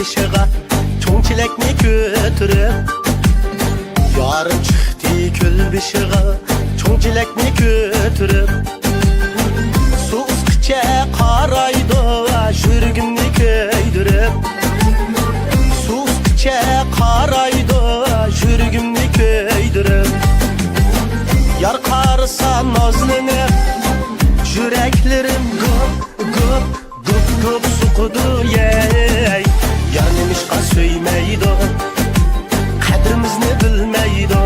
beşiğe çoğun çilekni götürüp. Yarım çıktı köl beşiğe çoğun çilekni götürüp. Su ıskıça qaraydı jürgümni köydürüp. Su ıskıça qaraydı jürgümni köydürüp. Yar qarısa nazlanıp yüreklerim gıp sukudu yey. Yanmışqa söymeydi kadrimizni bilmeydi.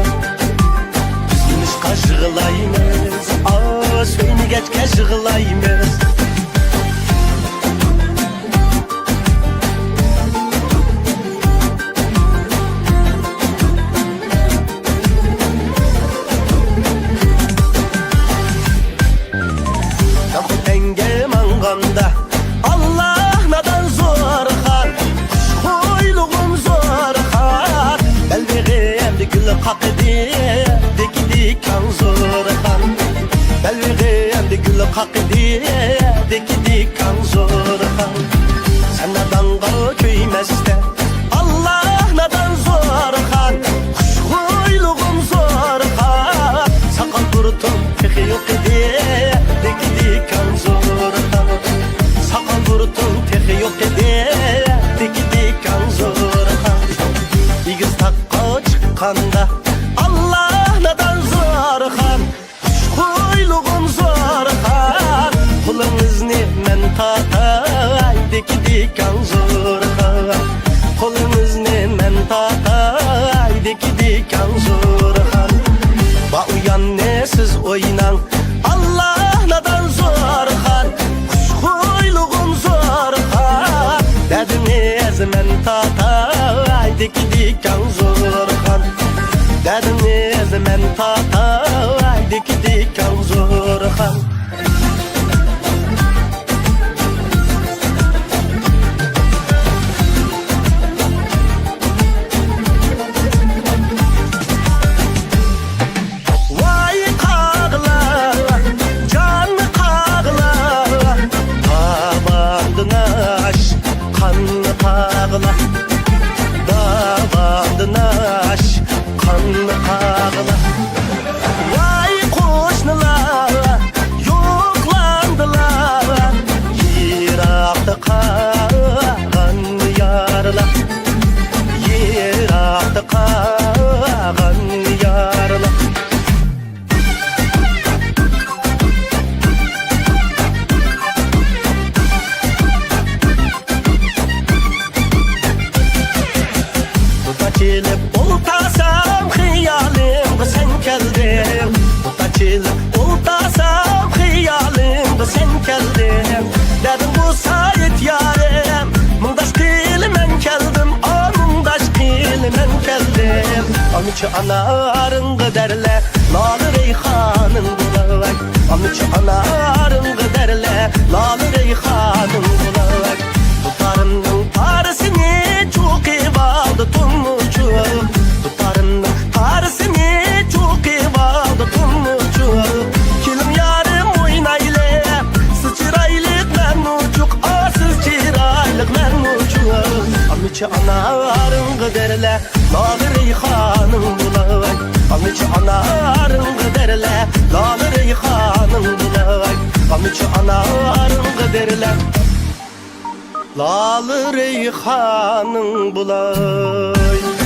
Bizmişqa jığılaymiz söymegechke jığılaymiz. Allah nadan zorxan Xoyluğum zorxan Belveğimde gül qaqidi Dekidi kan zorxan Belveğimde gül qaqidi Dekidi kan zorxan Sen nadanğa köymezde Allah nadan zorxan Xoyluğum zorxan Sakal kurtum tehi yok idi Dekidi kan zorxan Sakal kurtum tehi yok idi Dekidi kan zorxan İgiz takka çıkkanda Allah nadan zorxan Xoyluğum zorxan Kulungizni men tatay Dekidi kan zorxan Kulungizni men tatay Dekidi kan zorxan Ba uyan ne siz oynan Allah nadan zorxan Xoyluğum zorxan Dediniz men tatay Dekidi kan zorxan Dediniz men tatay Dekidi kan zorxan Davandına kanlı ağla. Vay koşnular yoklandılar Yirakta kağan yarla Yirakta kağan yarla Çilip oltasam hiyalimde sen geldin. Çilip oltasam hiyalimde sen geldin. Dedim bu sayet yarem Mundaş kıyılı men geldim Mundaş kıyılı men geldim. Anıçı anarın giderle Nalı reyhanın bulak. Anıçı anarın giderle Nalı reyhanın bulak. Tutarımın parasını çok iyi aldı tumucu. Tutarımın parasını çok iyi aldı tumucu. Kilim yarım oynayla Sıçıraylık men mucuk sıçıraylık men mucuk. Anıçı anarın giderle Nalı reyhanın bulak. Anıçı anarın giderle Nalı reyhanın bulak. Anıçı anarın giderle Lalı reyhanın bulay.